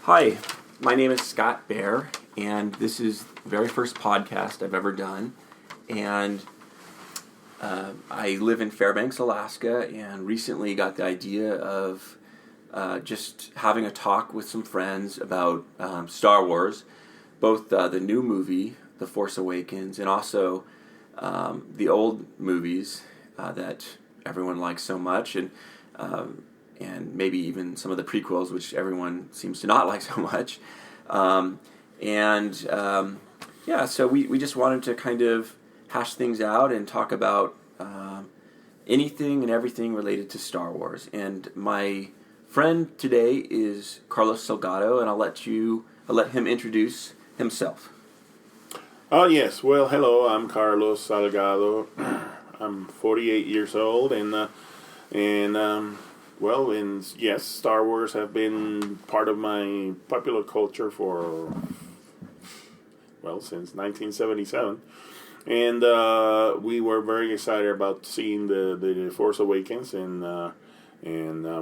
Hi, my name is Scott Bear, and this is the very first podcast I've ever done. And I live in Fairbanks, Alaska, and recently got the idea of just having a talk with some friends about Star Wars, both the new movie, The Force Awakens, and also the old movies that everyone likes so much, and maybe even some of the prequels, which everyone seems to not like so much. So we just wanted to kind of hash things out and talk about anything and everything related to Star Wars. And my friend today is Carlos Salgado, and I'll let him introduce himself. Oh, yes. Well, hello. I'm Carlos Salgado. I'm 48 years old, yes, Star Wars have been part of my popular culture since 1977. And we were very excited about seeing the Force Awakens, and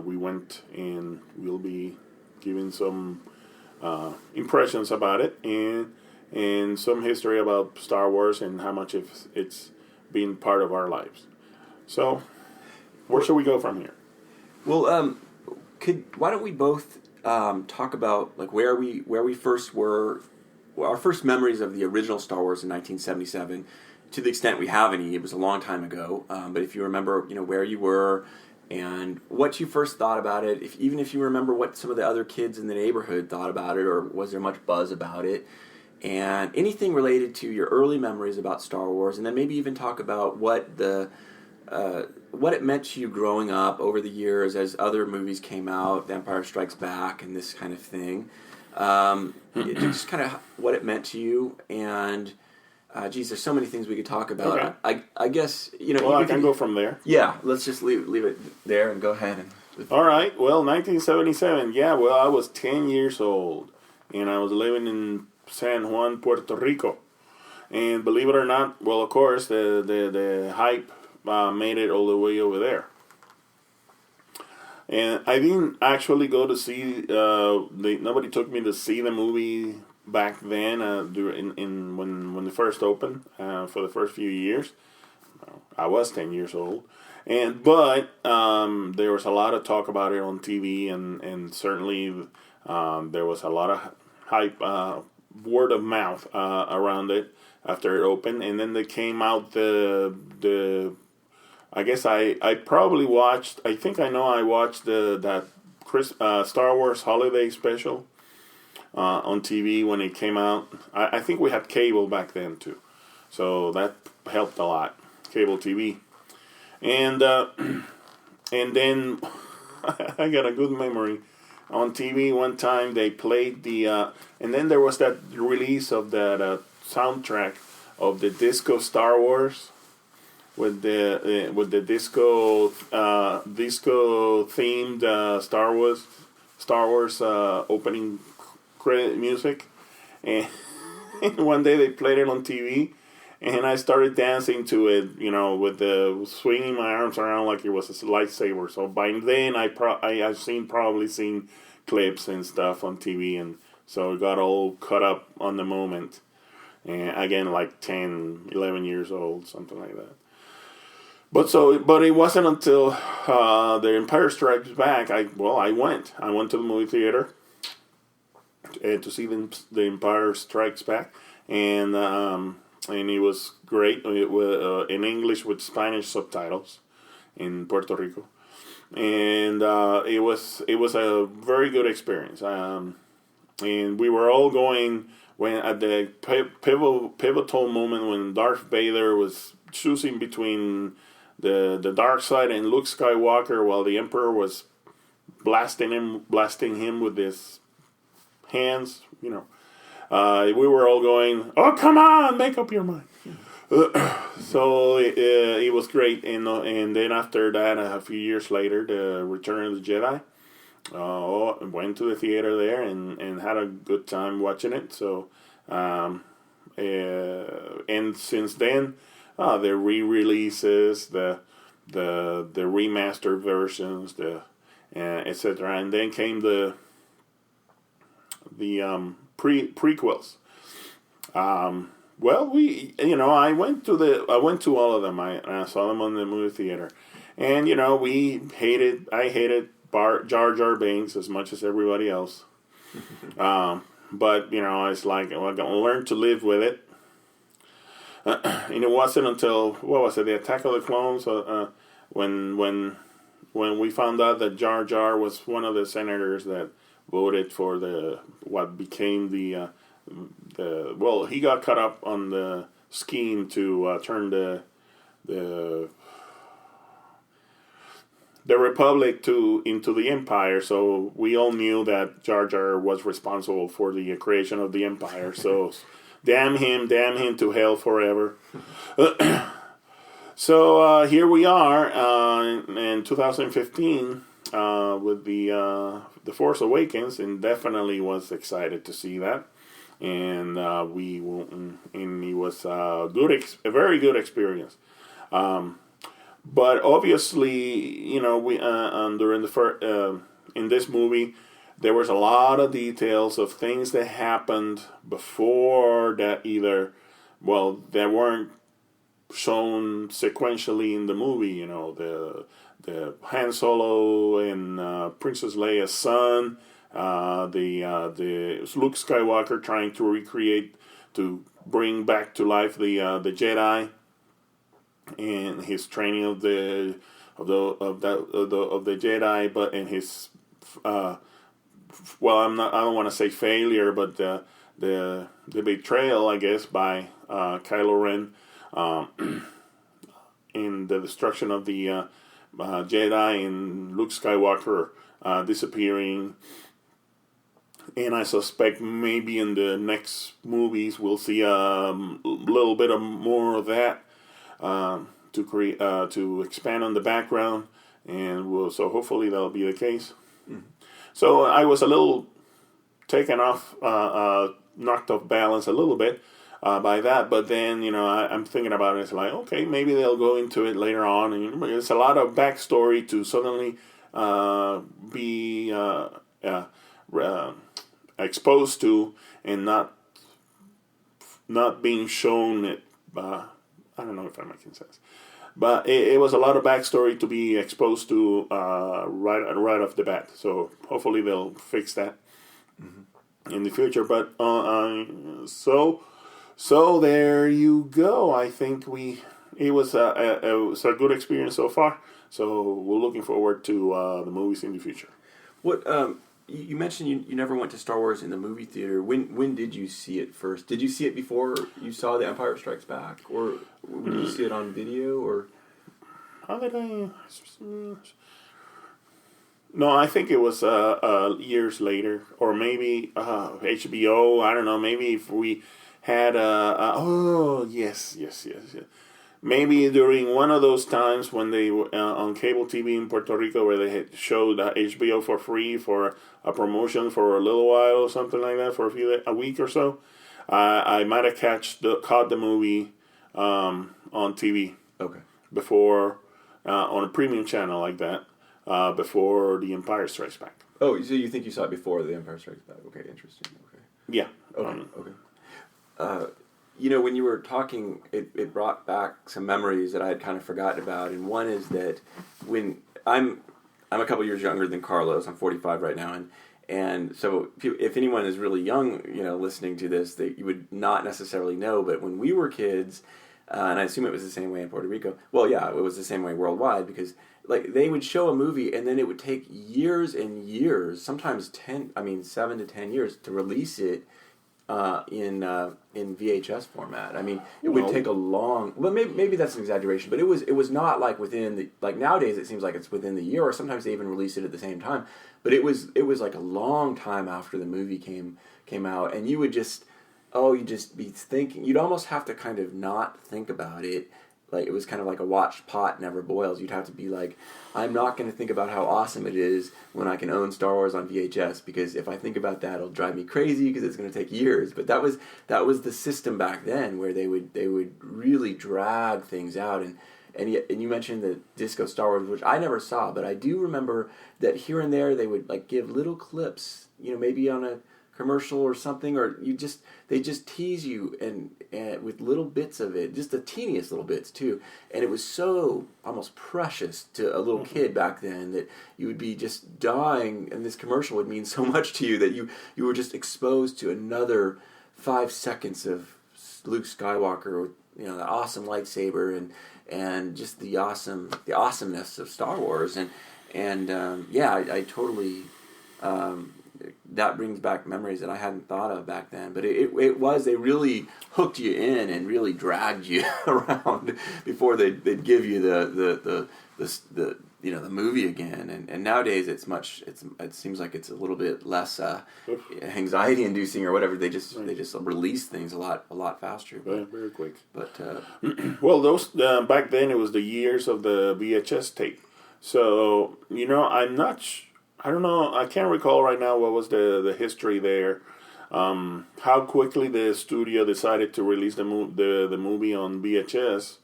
we went, and we'll be giving some impressions about it, and some history about Star Wars and how much it's been part of our lives. So, where should we go from here? Well, why don't we both talk about like where we first were, our first memories of the original Star Wars in 1977, to the extent we have any. It was a long time ago, but if you remember, where you were and what you first thought about it, even if you remember what some of the other kids in the neighborhood thought about it, or was there much buzz about it, and anything related to your early memories about Star Wars, and then maybe even talk about what it meant to you growing up over the years as other movies came out, The Empire Strikes Back, and this kind of thing. Just kind of what it meant to you, and there's so many things we could talk about. Okay. I guess I can go from there. Yeah, let's just leave it there and go ahead. All right. Well, 1977. Yeah. Well, I was 10 years old, and I was living in San Juan, Puerto Rico. And believe it or not, well, of course, the hype made it all the way over there. And I didn't actually go to see. Nobody took me to see the movie back then. When it first opened for the first few years. I was 10 years old, but there was a lot of talk about it on TV, and certainly there was a lot of hype, word of mouth around it after it opened, and then they came out I guess I probably watched. I think I know I watched that Star Wars Holiday Special on TV when it came out. I think we had cable back then too, so that helped a lot. Cable TV, and then I got a good memory. On TV one time they played and then there was that release of that soundtrack of the disco Star Wars, with the disco themed Star Wars opening credit music, and one day they played it on TV, and I started dancing to it, with swinging my arms around like it was a lightsaber. So by then I've probably seen clips and stuff on TV, and so I got all caught up on the moment. And again, like 10, 11 years old, something like that. But it wasn't until The Empire Strikes Back. I went to the movie theater to see The Empire Strikes Back, and it was great. It was in English with Spanish subtitles in Puerto Rico, and it was a very good experience. And we were all going when at the pivotal moment when Darth Vader was choosing between the dark side and Luke Skywalker, while the Emperor was blasting him with his hands. We were all going, "Oh, come on, make up your mind." So it was great, and then after that, a few years later, the Return of the Jedi. Went to the theater there and had a good time watching it. So, and since then, the re-releases, the remastered versions, etc. And then came the prequels. Well, I went to all of them. I saw them on the movie theater, and I hated Jar Jar Binks as much as everybody else. But it's like, well, I'm gonna learn to live with it. And it wasn't until, what was it, the Attack of the Clones, when we found out that Jar Jar was one of the senators that voted for what became he got caught up on the scheme to turn the Republic into the Empire. So we all knew that Jar Jar was responsible for the creation of the Empire. So damn him to hell forever. So here we are in 2015 with the Force Awakens, and definitely was excited to see that. And it was a very good experience. But obviously, we in this movie, there was a lot of details of things that happened before that that weren't shown sequentially in the movie. The Han Solo and Princess Leia's son, the Luke Skywalker trying to bring back to life the Jedi, and his training of the Jedi, but in his I don't want to say failure, but the betrayal, I guess, by Kylo Ren, in the destruction of the Jedi, and Luke Skywalker disappearing. And I suspect maybe in the next movies we'll see a little bit of more of that. To expand on the background, and so hopefully that'll be the case. Mm-hmm. So I was a little taken off, knocked off balance a little bit by that, but then I'm thinking about it. It's like, okay, maybe they'll go into it later on, and it's a lot of backstory to suddenly be exposed to, and not being shown it. I don't know if I'm making sense, but it was a lot of backstory to be exposed to right off the bat. So hopefully they'll fix that in the future. But so there you go. I think it was a good experience so far. So we're looking forward to the movies in the future. What you mentioned you never went to Star Wars in the movie theater. When did you see it first? Did you see it before you saw The Empire Strikes Back, or did you see it on video, or? How did I? No, I think it was years later, or maybe HBO. I don't know. Maybe if we had yes. Maybe during one of those times when they were on cable TV in Puerto Rico, where they had showed HBO for free for a promotion for a little while or something like that, for a week or so, I might have caught the movie on TV. Okay. Before on a premium channel like that, before The Empire Strikes Back. Oh, so you think you saw it before The Empire Strikes Back? Okay, interesting. Okay. Yeah. Okay. Okay. When you were talking, it brought back some memories that I had kind of forgotten about, and one is that when I'm a couple years younger than Carlos. I'm 45 right now, and so if anyone is really young, listening to this, that you would not necessarily know. But when we were kids, and I assume it was the same way in Puerto Rico. Well, yeah, it was the same way worldwide, because they would show a movie, and then it would take years and years, sometimes 7 to 10 years to release it. In VHS format. It would take a long. Well, maybe that's an exaggeration, but it was not like within nowadays. It seems like it's within the year, or sometimes they even release it at the same time. But it was like a long time after the movie came out, and you would you'd just be thinking. You'd almost have to kind of not think about it. Like, it was kind of like a watched pot never boils. You'd have to be like, I'm not going to think about how awesome it is when I can own Star Wars on VHS, because if I think about that, it'll drive me crazy because it's going to take years. But that was the system back then, where they would really drag things out. And you mentioned the Disco Star Wars, which I never saw, but I do remember that here and there they would give little clips, maybe on a commercial or something, or they just tease you and with little bits of it, just the teeniest little bits too, and it was so almost precious to a little kid back then that you would be just dying, and this commercial would mean so much to you that you were just exposed to another 5 seconds of Luke Skywalker with the awesome lightsaber and just the awesomeness of Star Wars and I totally. That brings back memories that I hadn't thought of back then. But they really hooked you in and really dragged you around before they'd give you the movie again. And nowadays it seems like it's a little bit less anxiety inducing or whatever. They just release things a lot faster. But, very quick. But well, those back then it was the years of the VHS tape. So I don't know. I can't recall right now what was the history there. How quickly the studio decided to release the movie on VHS.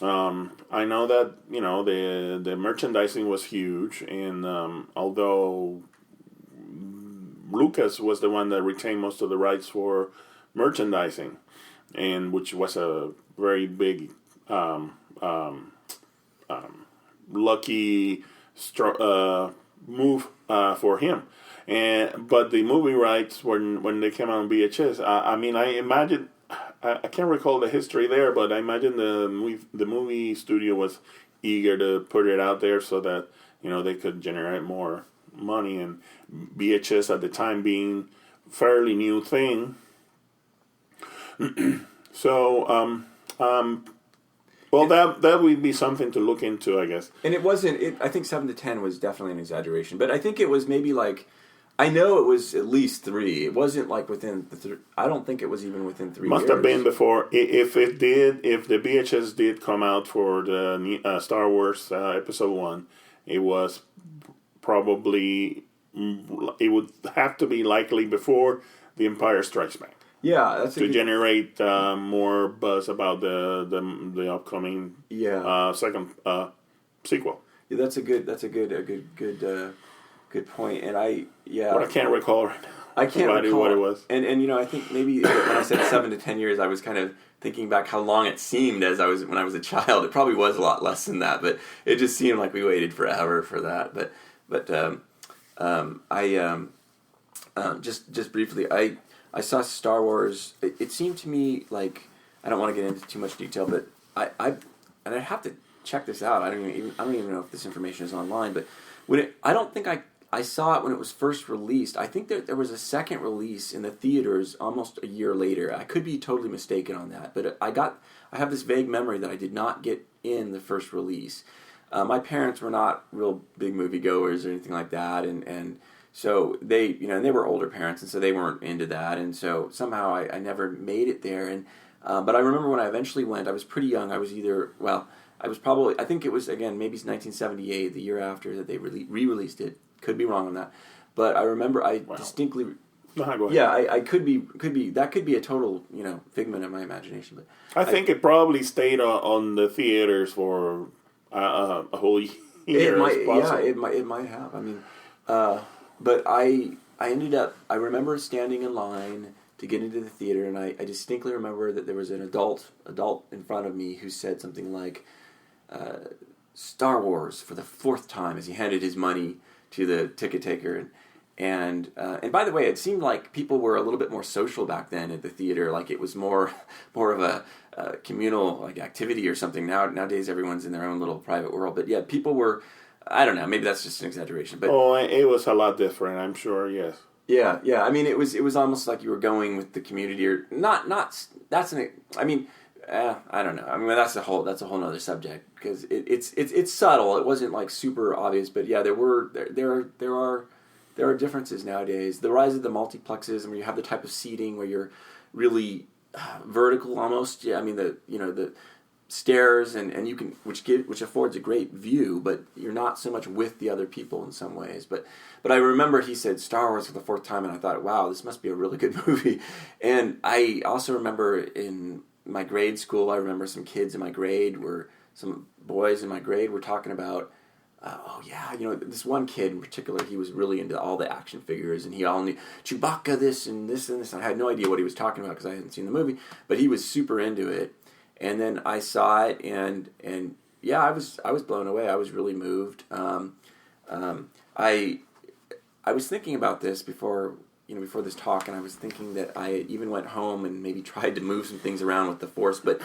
I know that the merchandising was huge, and although Lucas was the one that retained most of the rights for merchandising, and which was a very big lucky move for him, but the movie rights when they came out on VHS, I imagine I can't recall the history there, but I imagine the movie studio was eager to put it out there so that they could generate more money, and VHS at the time being fairly new thing. So well, that would be something to look into, I guess. And it wasn't. I think 7 to 10 was definitely an exaggeration, but I think it was maybe like, I know it was at least 3. It wasn't like within the. I don't think it was even within 3 Must years. have been before. If the VHS did come out for the Star Wars Episode 1, it was probably, it would have to be likely before The Empire Strikes Back. Yeah, that's to generate more buzz about the upcoming second sequel. Yeah, that's a good point. And but I can't recall right now. I can't recall what it was. And I think maybe when I said 7 to 10 years, I was kind of thinking back how long it seemed when I was a child. It probably was a lot less than that, but it just seemed like we waited forever for that. But just briefly, I saw Star Wars. It seemed to me like, I don't want to get into too much detail, but I have to check this out. I don't even know if this information is online. But I don't think I saw it when it was first released. I think that there was a second release in the theaters almost a year later. I could be totally mistaken on that, but I have this vague memory that I did not get in the first release. My parents were not real big moviegoers or anything like that, and so they, and they were older parents, and so they weren't into that, and so somehow I never made it there. And but I remember when I eventually went, I was pretty young. I was I think it was, again, maybe it's 1978, the year after that they re-released it. Could be wrong on that, but I remember distinctly. No, go ahead. Yeah, I could be that could be a total figment of my imagination, but I think it probably stayed on the theaters for a whole year. It might have. I mean. But I ended up, I remember standing in line to get into the theater, and I distinctly remember that there was an adult in front of me who said something like, Star Wars for the 4th time, as he handed his money to the ticket taker. And by the way, it seemed like people were a little bit more social back then at the theater, like it was more of a communal activity or something. Nowadays everyone's in their own little private world, but yeah, people were, I don't know. Maybe that's just an exaggeration, but it was a lot different. I'm sure. Yes. Yeah. I mean, it was almost like you were going with the community, or not. That's an. I mean, I don't know. I mean, that's a whole other subject, because it's subtle. It wasn't like super obvious, but yeah, there are differences nowadays. The rise of the multiplexes, and where you have the type of seating where you're really vertical almost. Yeah, I mean the stairs and you can which affords a great view, but you're not so much with the other people in some ways. But I remember he said Star Wars for the 4th time, and I thought, wow, this must be a really good movie. And I also remember in my grade school, I remember some boys in my grade were talking about oh yeah, this one kid in particular, he was really into all the action figures, and he all knew Chewbacca this and this and this. And I had no idea what he was talking about because I hadn't seen the movie, but he was super into it. And then I saw it, and yeah, I was blown away. I was really moved. I was thinking about this before this talk, and I was thinking that I even went home and maybe tried to move some things around with the Force, but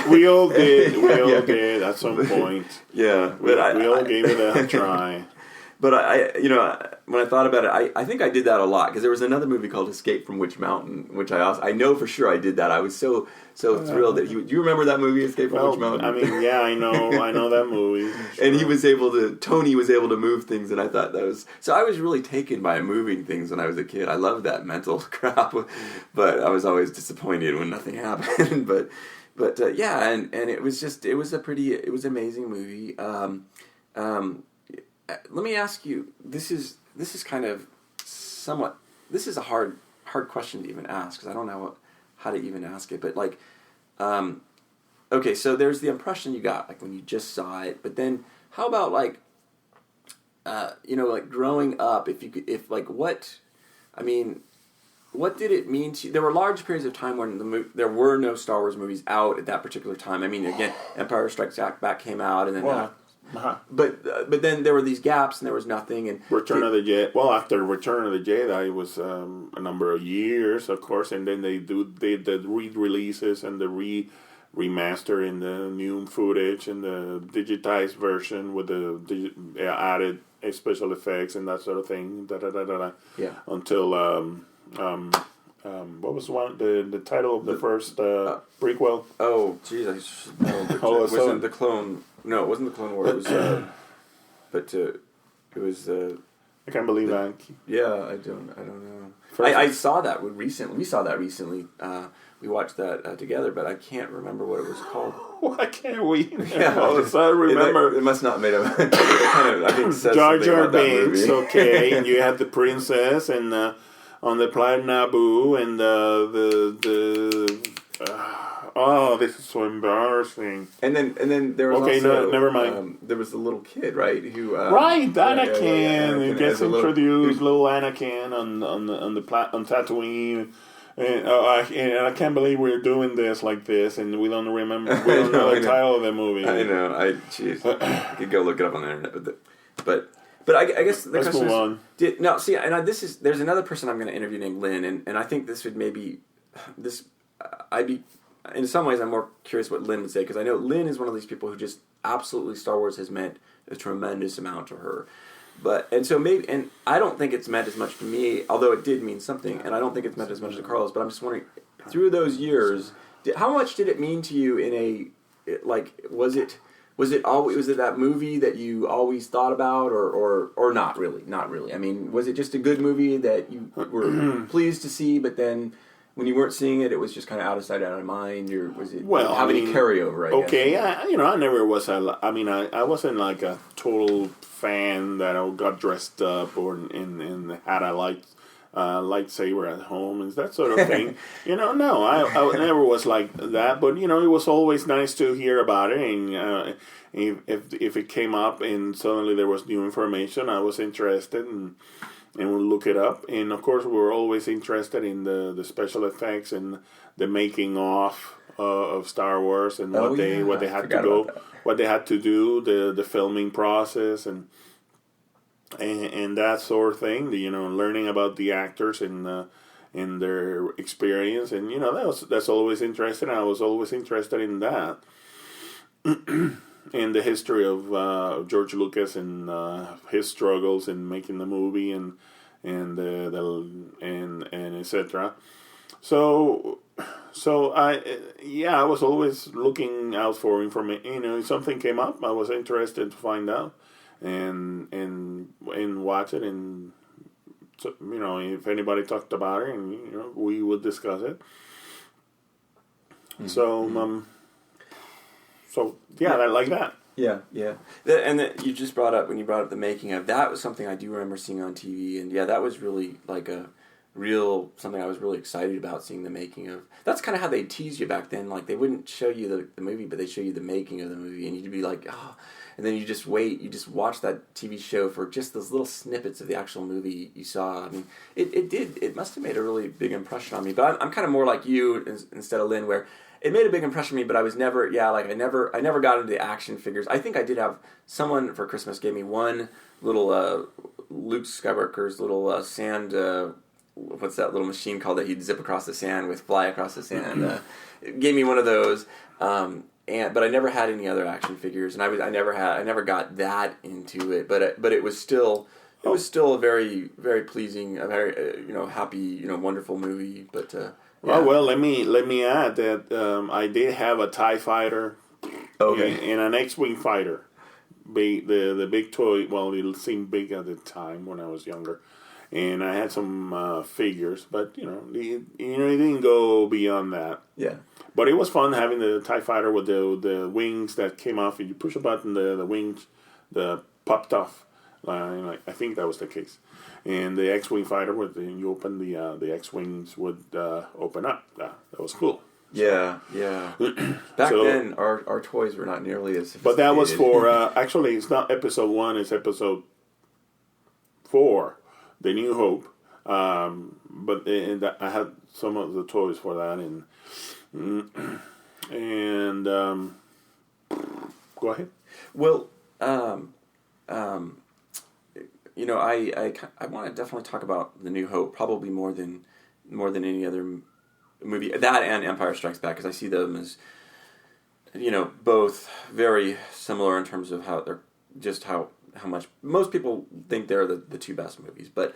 we all did. We all did at some point. Yeah, we all gave it a try. But when I thought about it, I think I did that a lot because there was another movie called Escape from Witch Mountain, which I know for sure I did that. I was so thrilled that do you remember that movie, Escape from Witch Mountain? I mean, yeah, I know that movie. Sure. And Tony was able to move things, and I thought that was so. I was really taken by moving things when I was a kid. I loved that mental crap, but I was always disappointed when nothing happened. but yeah, and it was an amazing movie. Let me ask you. This is kind of somewhat. This is a hard question to even ask because I don't know how to even ask it. But okay, so there's the impression you got when you just saw it. But then how about growing up? What did it mean to you? There were large periods of time when there were no Star Wars movies out at that particular time. I mean, again, Empire Strikes Back came out, and then. But then there were these gaps, and there was nothing. And Return of the Jedi. Well, after Return of the Jedi was a number of years, of course, and then they did the re-releases and the remaster and the new footage and the digitized version with the added special effects and that sort of thing. Yeah. Until what was the title of the first prequel? Oh, geez, I should know. It wasn't the Clone. No, it wasn't the Clone War. It was, it was. I can't believe that. Yeah, I don't know. I saw that recently. We saw that recently. We watched that together, but I can't remember what it was called. Why can't we? Yeah, I remember. It must not have made a kind of. I think says Jar Jar Binks. Okay, and you had the princess and on the planet Naboo and oh, this is so embarrassing. And then there was also... never mind. There was the little kid, right? Who right, Anakin. Who gets introduced, little Anakin on Tatooine. And I can't believe we're doing this like this, and we don't remember. We don't know the title of the movie. I know. I could go look it up on the internet, but I guess the Let's question move is, on. There's another person I'm going to interview named Lynn, and I think this would maybe this. I'd be. In some ways, I'm more curious what Lynn would say, because I know Lynn is one of these people who just absolutely Star Wars has meant a tremendous amount to her. And I don't think it's meant as much to me, although it did mean something, and I don't think it's meant as much to Carlos, but I'm just wondering, through those years, how much did it mean to you was it that movie that you always thought about, or not really? Not really. I mean, was it just a good movie that you were pleased to see, but then when you weren't seeing it, it was just kind of out of sight, out of mind, or was it any carryover? I guess? I never was. I wasn't like a total fan that got dressed up or had a lightsaber at home and that sort of thing. No, I never was like that. But it was always nice to hear about it, and if it came up and suddenly there was new information, I was interested and we'll look it up. And of course, we were always interested in the special effects and the making of Star Wars and what they had to do, the filming process and that sort of thing. Learning about the actors and their experience, and that's always interesting. I was always interested in that. And the history of George Lucas and his struggles in making the movie and etc. So I was always looking out for information. If something came up, I was interested to find out and watch it. And if anybody talked about it, and we would discuss it. Mm-hmm. So I like that. Yeah. And you just brought up, when you brought up the making of, that was something I do remember seeing on TV, and that was really like a something I was really excited about, seeing the making of. That's kind of how they teased you back then. Like, they wouldn't show you the movie, but they show you the making of the movie, and you'd be like, oh. And then you just watch that TV show for just those little snippets of the actual movie you saw. I mean, it must have made a really big impression on me. But I'm kind of more like you instead of Lynn, where it made a big impression on me, but I was never, I never got into the action figures. I think I did have someone for Christmas gave me one little Luke Skywalker's little sand. What's that little machine called that he'd zip across the sand with, fly across the sand? Gave me one of those. But I never had any other action figures, and I never got that into it. But it was still a very, very pleasing, a very happy, wonderful movie. But yeah. Well, let me add that I did have a TIE fighter, and an X-wing fighter, the big toy. Well, it seemed big at the time when I was younger, and I had some figures, but it didn't go beyond that. Yeah. But it was fun having the TIE fighter with the wings that came off. And you push a button, the wings popped off. I think that was the case. And the X-wing fighter, when you open the X-wings would open up. That was cool. Yeah. Back then, our toys were not nearly as sophisticated. But that was for actually, it's not episode 1. It's episode 4, The New Hope. But I had some of the toys for that and go ahead. Well, I want to definitely talk about The New Hope, probably more than any other movie. That and Empire Strikes Back, because I see them as both very similar in terms of how they're just how much most people think they're the two best movies. But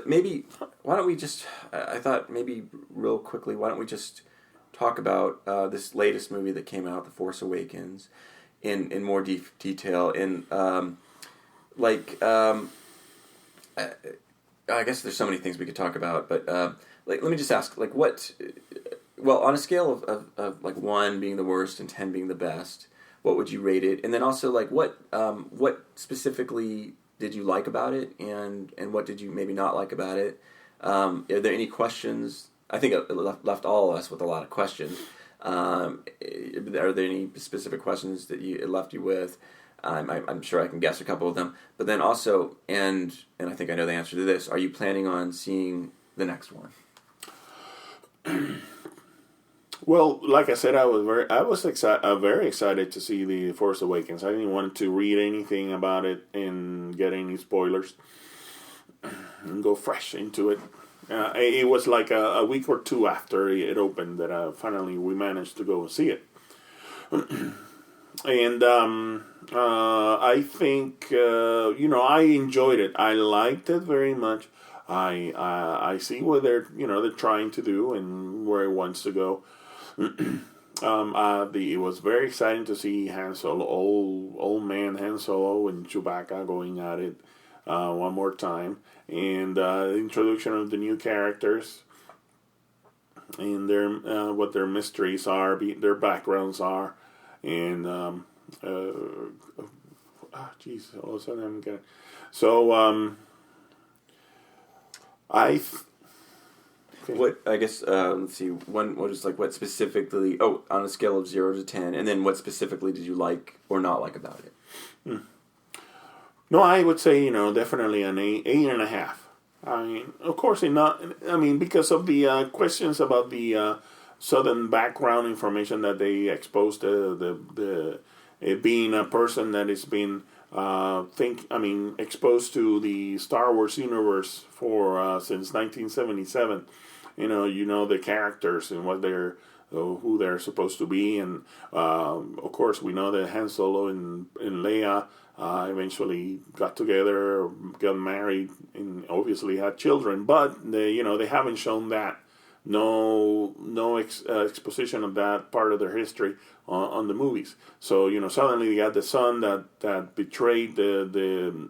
maybe why don't we just? I thought maybe real quickly, why don't we just talk about this latest movie that came out, The Force Awakens, in more detail. I guess there's so many things we could talk about, but let me just ask, what? Well, on a scale of 1 being the worst and 10 being the best, what would you rate it? And then also, what specifically did you like about it, and what did you maybe not like about it? Are there any questions? I think it left all of us with a lot of questions. Are there any specific questions that it left you with? I'm sure I can guess a couple of them. But then also, and I think I know the answer to this, are you planning on seeing the next one? Well, like I said, I was very excited to see The Force Awakens. I didn't want to read anything about it and get any spoilers and go fresh into it. It was like a week or two after it opened that finally we managed to go and see it. And I think I enjoyed it. I liked it very much. I see what they're trying to do and where it wants to go. It was very exciting to see Han Solo, old man Han Solo and Chewbacca going at it one more time, and the introduction of the new characters and their what their mysteries are, their backgrounds are, and all of a sudden I'm getting What I guess let's see. What is what specifically? Oh, on a scale of 0 to 10, and then what specifically did you like or not like about it? No, I would say definitely an 8.5. I mean, of course, because of the questions about the sudden background information that they exposed, the being a person that has been exposed to the Star Wars universe for since 1977. The characters and what who they're supposed to be, and of course we know that Han Solo and Leia eventually got together, got married, and obviously had children. But they haven't shown that. No exposition of that part of their history on the movies. So suddenly you got the son that betrayed the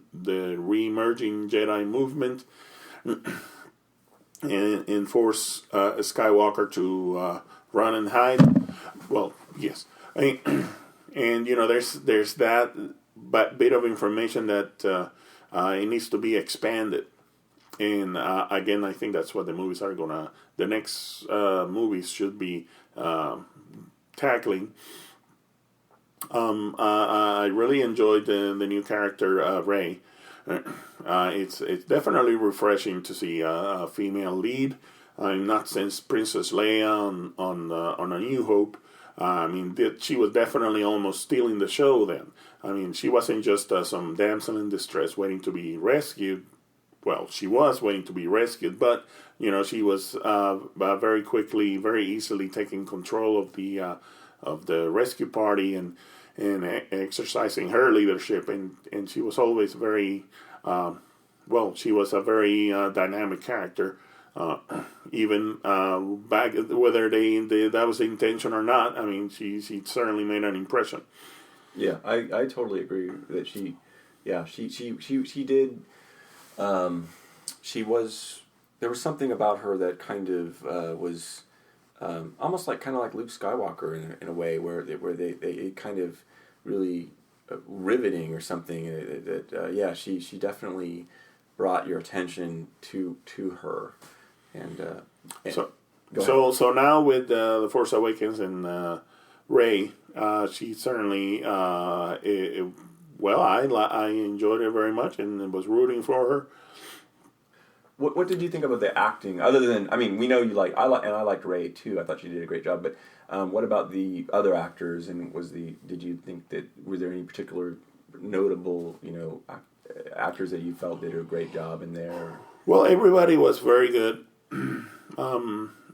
re-emerging Jedi movement and forced Skywalker to run and hide. Well, yes, and there's that bit of information that it needs to be expanded. again, I think that's what the movies are gonna. The next movies should be tackling. I really enjoyed the new character Ray. It's definitely refreshing to see a female lead. Not since Princess Leia on A New Hope. She was definitely almost stealing the show then. I mean, she wasn't just some damsel in distress waiting to be rescued. Well, she was waiting to be rescued, but she was very quickly, very easily taking control of the rescue party and exercising her leadership, and she was always very she was a very dynamic character. Even back, whether that was the intention or not, I mean, she certainly made an impression. Yeah, I totally agree that she did. There was something about her that kind of was almost like Luke Skywalker in a way, where they kind of really riveting or something. She definitely brought your attention to her. So now with The Force Awakens and Rey, she certainly I enjoyed it very much and was rooting for her. What did you think about the acting? Other than, I mean, we know you I liked Rey too. I thought she did a great job. But what about the other actors? And did you think that were there any particular notable actors that you felt did a great job in there? Well, everybody was very good.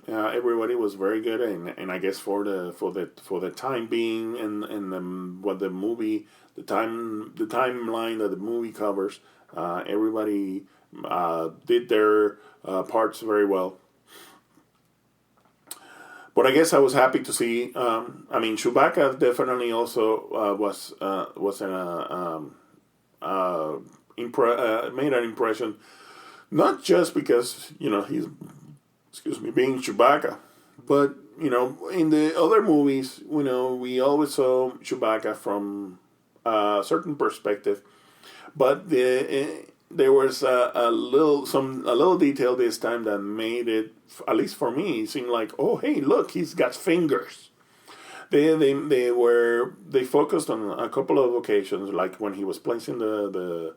Everybody was very good, and I guess for the time being and what the movie, the timeline that the movie covers, everybody did their parts very well. But I guess I was happy to see. Chewbacca definitely also made an impression, not just because he's being Chewbacca, but in the other movies, we always saw Chewbacca from a certain perspective, but there was a little detail this time that made it, at least for me, seem like, oh hey, look, he's got fingers. They focused on a couple of occasions, like when he was placing the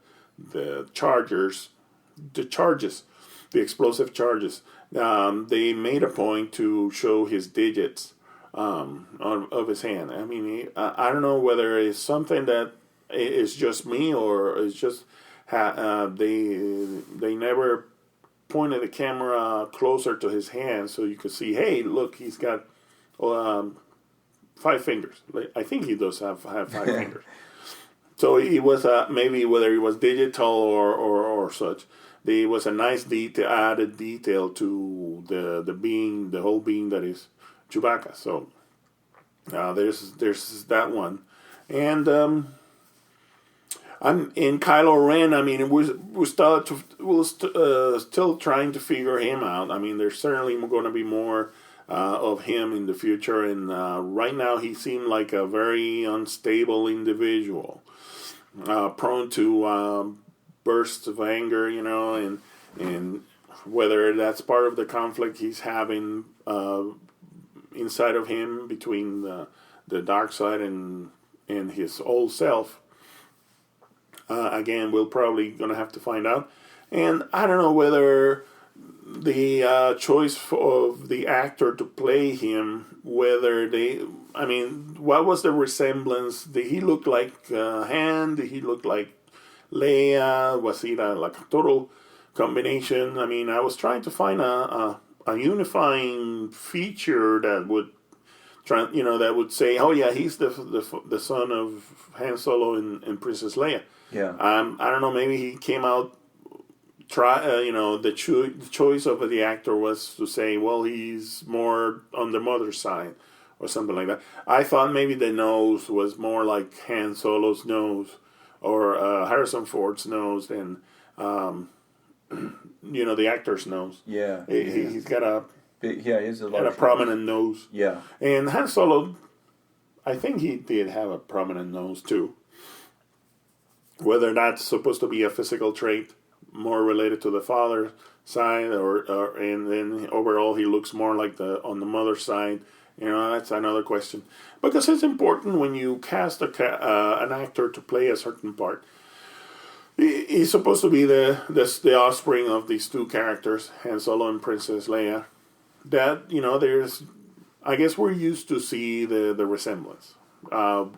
charges, the explosive charges. They made a point to show his digits of his hand. I mean, I don't know whether it's something that is just me or it's just they never pointed the camera closer to his hand so you could see, hey, look, he's got 5 fingers. I think he does have 5 fingers. So it was maybe whether it was digital or such. There was a nice added detail to the whole being that is Chewbacca. So there's that one, and I'm in Kylo Ren. I mean, we're still trying to figure him out. I mean, there's certainly going to be more of him in the future, and right now he seemed like a very unstable individual, prone to bursts of anger, and whether that's part of the conflict he's having inside of him between the dark side and his old self. Again, we're probably going to have to find out. And I don't know whether the choice of the actor to play him, what was the resemblance? Did he look like Han? Did he look like Leia? Was he like a total combination? I mean, I was trying to find a unifying feature that would that would say, oh yeah, he's the son of Han Solo and Princess Leia. Yeah. I don't know. Maybe he came out. The choice of the actor was to say, well, he's more on the mother's side or something like that. I thought maybe the nose was more like Han Solo's nose or Harrison Ford's nose than the actor's nose. Yeah. He's got he's a prominent nose. Yeah. And Han Solo, I think he did have a prominent nose too. Whether that's supposed to be a physical trait, more related to the father's side, and then overall he looks more like on the mother's side. That's another question, because it's important when you cast an actor to play a certain part. He's supposed to be the offspring of these two characters, Han Solo and Princess Leia. That there's, I guess we're used to see the resemblance.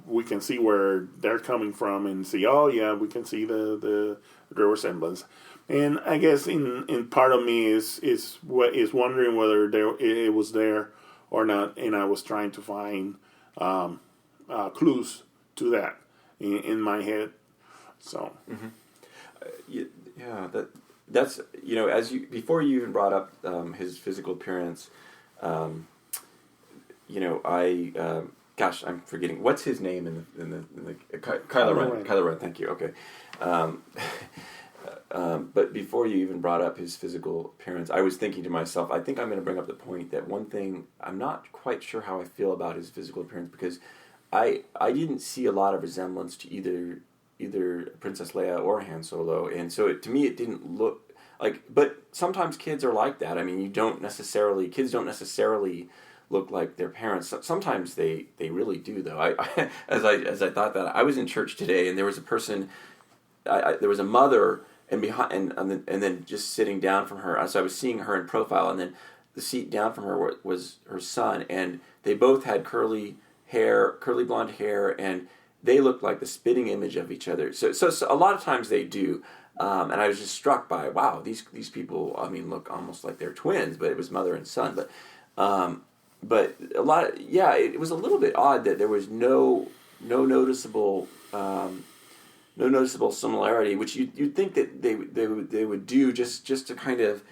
We can see where they're coming from and see, oh yeah, we can see the resemblance. And I guess in part of me is wondering whether it was there or not, and I was trying to find clues to that in my head. So, that's as before you even brought up his physical appearance, gosh, I'm forgetting what's his name in the Kylo Ren. Kylo Ren, thank you. Okay. But before you even brought up his physical appearance, I was thinking to myself, I think I'm going to bring up the point that one thing I'm not quite sure how I feel about his physical appearance, because I didn't see a lot of resemblance to either Princess Leia or Han Solo, and so to me it didn't look like. But sometimes kids are like that. I mean, kids don't necessarily look like their parents. Sometimes they really do, though. I as I thought that, I was in church today, and there was a person, there was a mother, and behind and then just sitting down from her. So I was seeing her in profile, and then the seat down from her was her son, and they both had curly blonde hair, and they looked like the spitting image of each other. So a lot of times they do. And I was just struck by, wow, these people, look almost like they're twins, but it was mother and son. But a lot, it was a little bit odd that there was no noticeable similarity, which you'd think that they would do just to kind of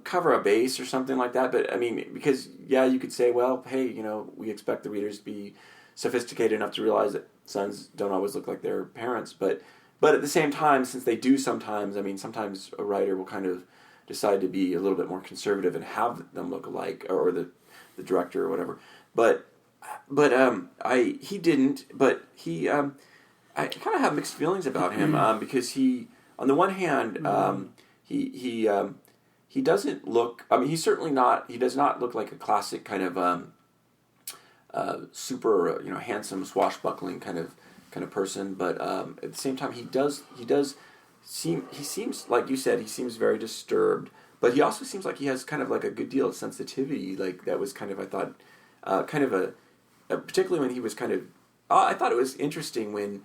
cover a base or something like that. But I mean, because you could say, well, hey, we expect the readers to be sophisticated enough to realize that sons don't always look like their parents, but at the same time, since they do sometimes, sometimes a writer will kind of decide to be a little bit more conservative and have them look alike, or the director or whatever. But he didn't. But he, I kind of have mixed feelings about him because he, on the one hand, he doesn't look. He's certainly not. He does not look like a classic kind of super handsome, swashbuckling kind of person. But at the same time, he seems like you said, he seems very disturbed. But he also seems like he has kind of like a good deal of sensitivity. Like that was kind of, I thought, kind of particularly when he was kind of. I thought it was interesting when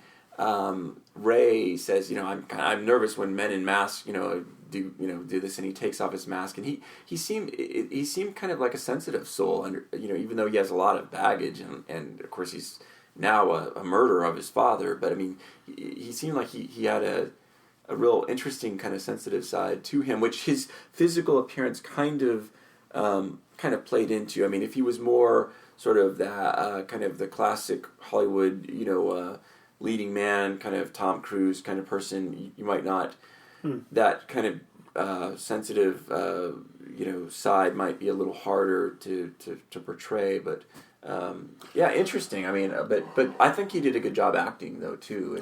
Ray says, I'm nervous when men in masks, do this, and he takes off his mask, and he seemed kind of like a sensitive soul, even though he has a lot of baggage, and of course he's now a murderer of his father. But he seemed like he had a real interesting kind of sensitive side to him, which his physical appearance kind of played into. If he was more sort of that kind of the classic Hollywood, leading man, kind of Tom Cruise kind of person, you might not. That kind of sensitive, side might be a little harder to portray, but. Interesting. But I think he did a good job acting though too.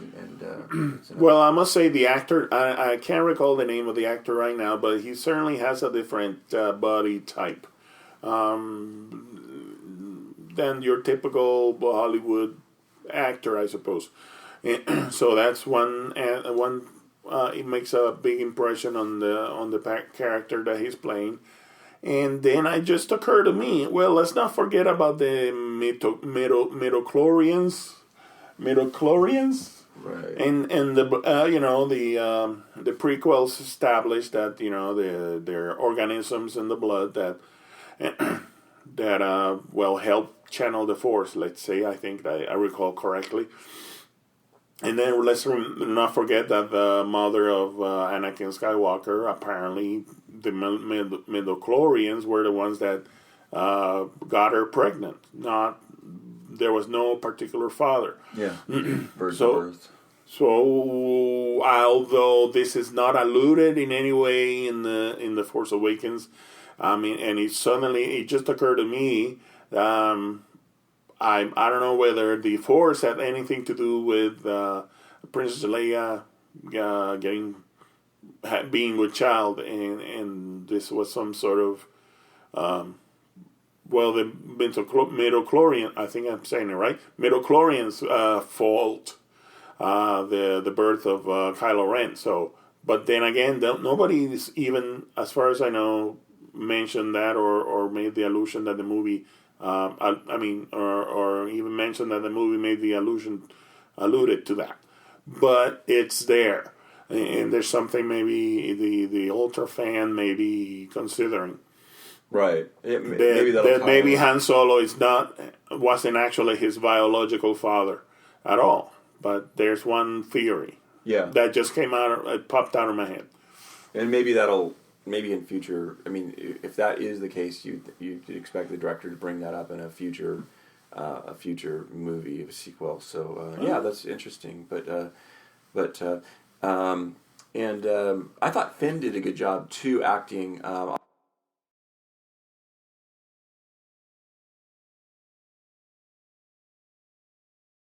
Well, I must say the actor. I can't recall the name of the actor right now, but he certainly has a different body type than your typical Hollywood actor, I suppose. So that's one. It makes a big impression on the character that he's playing. And then it just occurred to me, well, let's not forget about the midichlorians. Right. And the the prequels established that there are organisms in the blood that help channel the Force. Let's say, I think that I recall correctly. And then let's not forget that the mother of Anakin Skywalker, apparently the midichlorians were the ones that got her pregnant. There was no particular father. Yeah. Birth. So although this is not alluded in any way in the Force Awakens, and it just occurred to me. I don't know whether the Force had anything to do with Princess Leia getting being with child, and this was some sort of the midichlorian, I think I'm saying it right, midichlorian's fault, the birth of Kylo Ren. So, but then again, nobody's even, as far as I know, mentioned that or made the allusion that the movie, or even mentioned that the movie made the alluded to that. But it's there, and there's something maybe the ultra fan may be considering. Right. Maybe Han Solo wasn't actually his biological father at all. But there's one theory. Yeah. That just it popped out of my head. And maybe in future, I mean, if that is the case, you'd expect the director to bring that up in a future movie, a sequel. So that's interesting. But I thought Finn did a good job too, acting.